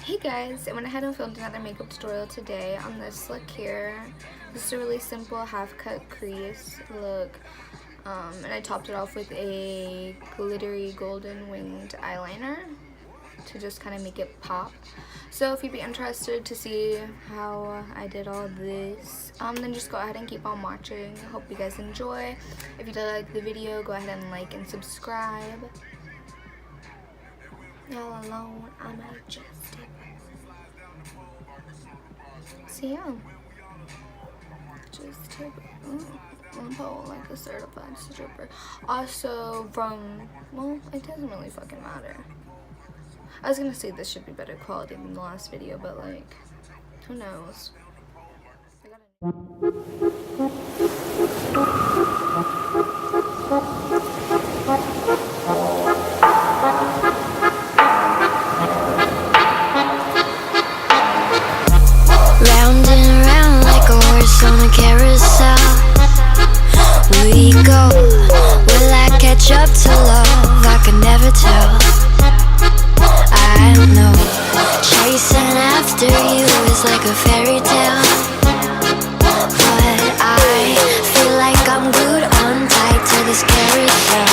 Hey guys, I went ahead and filmed another makeup tutorial today on this look here. This is a really simple half cut crease look, and I topped it off with a glittery golden winged eyeliner to just kind of make it pop. So if you'd be interested to see how I did all this, then just go ahead and keep on watching. Hope you guys enjoy. If you did like the video, go ahead and like and subscribe. Y'all alone, I'm adjusted. So yeah, just tip one pole like a certified stripper. Also well, it doesn't really fucking matter. I was gonna say this should be better quality than the last video, but like, who knows? Round and round like a horse on a carousel we go. Will I catch up to love? I can never tell. I know chasing after you is like a fairy tale, but I feel like I'm glued on tight to this carousel.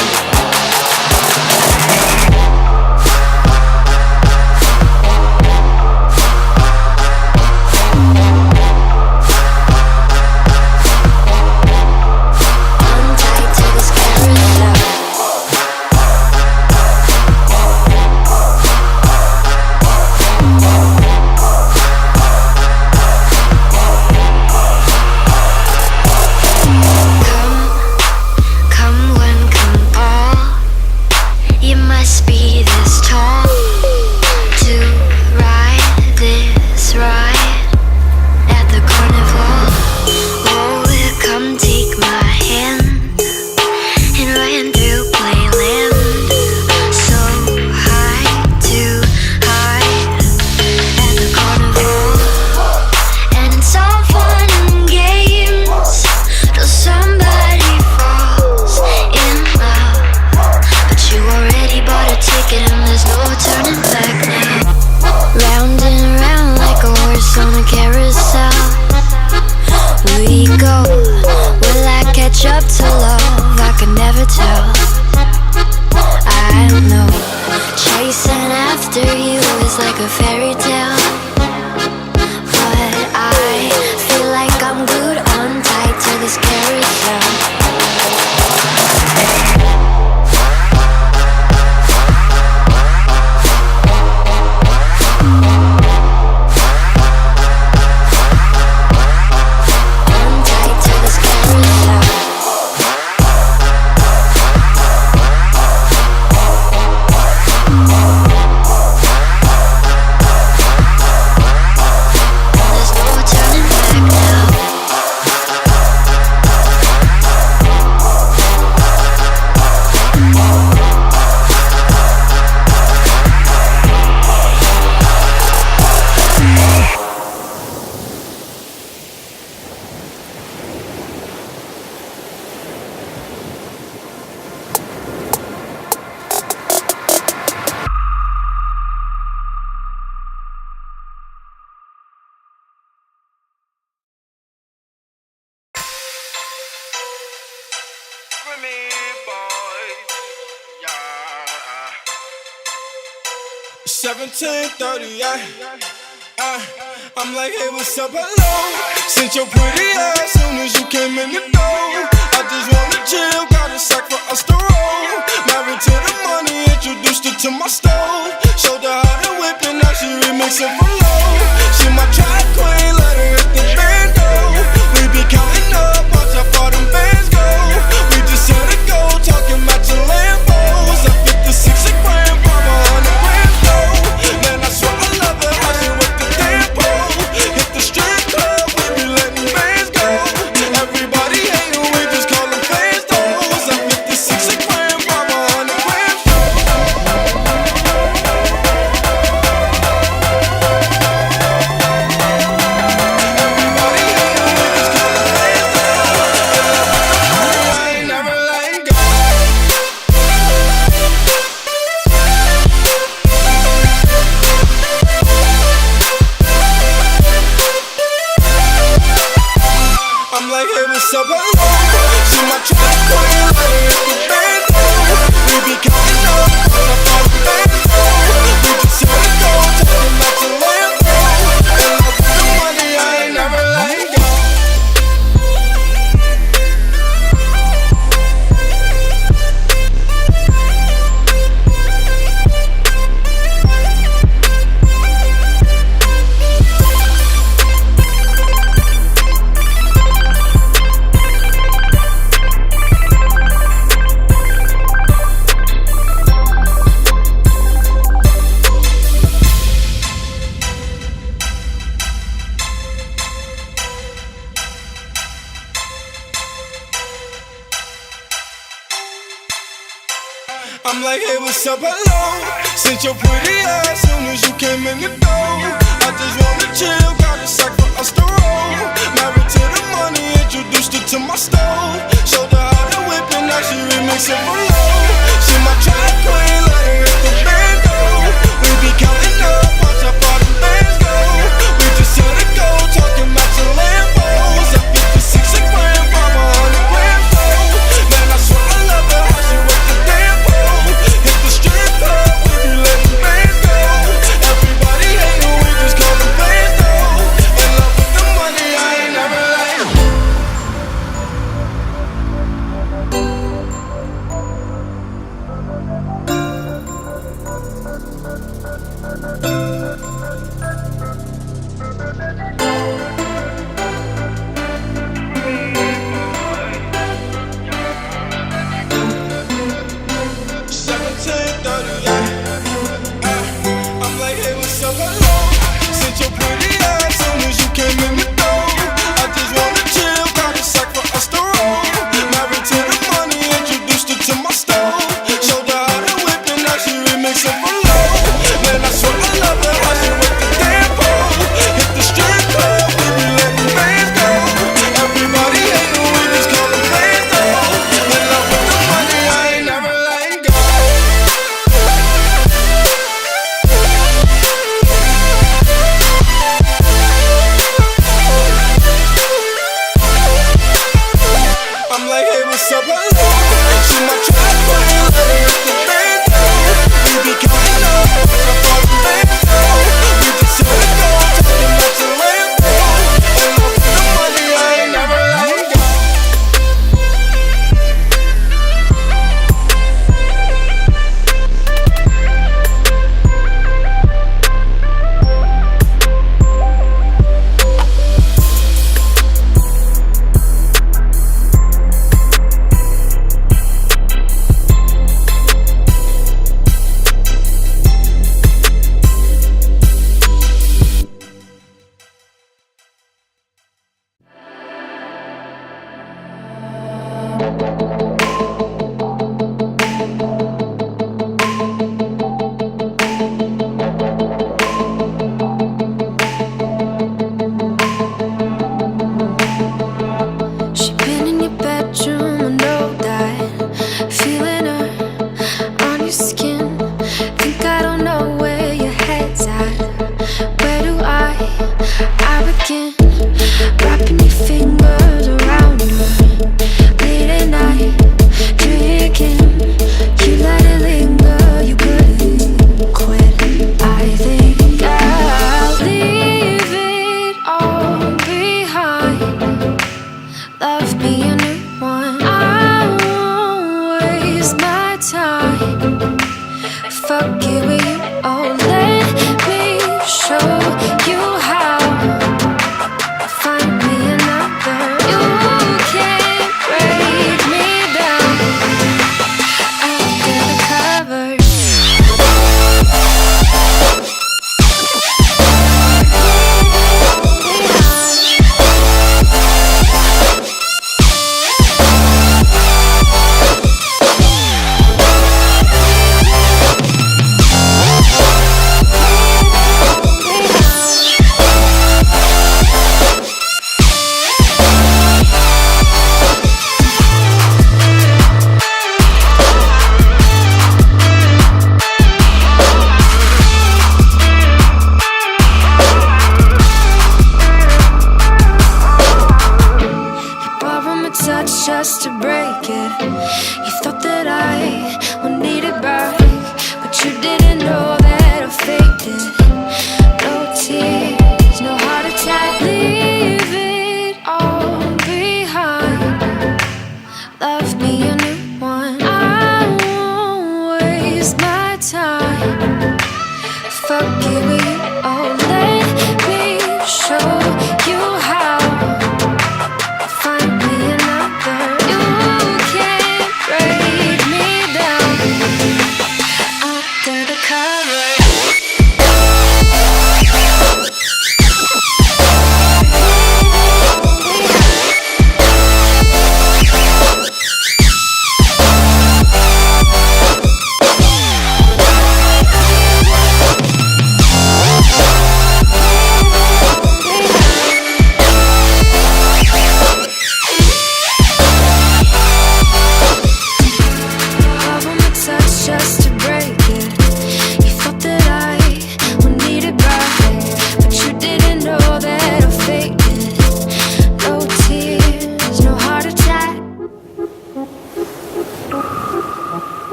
Up to love, I can never tell. I know chasing after you is like a fairy tale, but I feel like I'm glued on tight to this carousel. Me, boy. Yeah. 17:38. I'm like, hey, what's up, hello? Sent your pretty ass soon as you came in the door. I just wanna chill, got a sack for us to roll. Married to the money, introduced her to my stove. Showed her how to whip it, now she remixing for low. She my track queen, let her hit the bando. We be counting up, watch how far them bands go. We just set a goal, talking about your Lambos. I 56 a grand, mama 100 grand though. Man, I swear I love her, how she work the tempo. Hit the strip club, we be letting bands go. Everybody hating, we just call them fans though. I 56 a grand, mama 100 grand though. I'm like, hey, what's up, hello? Since your pretty ass soon as you came in the door. I just wanna chill, got a sack for us to roll. Married to the money, introduced her to my stove. Showed her how to whip and now she remixing for low. She my track queen, let her hit the band go. We be counting up, watch how far the bands go. We just set a goal, talking about your Lambos. At 56 a gram, from 100 grand fold. Man, I swear I love her, how she work the damn pole. Hit the strip club, we be letting bands go. Everybody hatin', we just call them fans though. In love with the money, I ain't never like.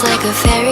like a fairy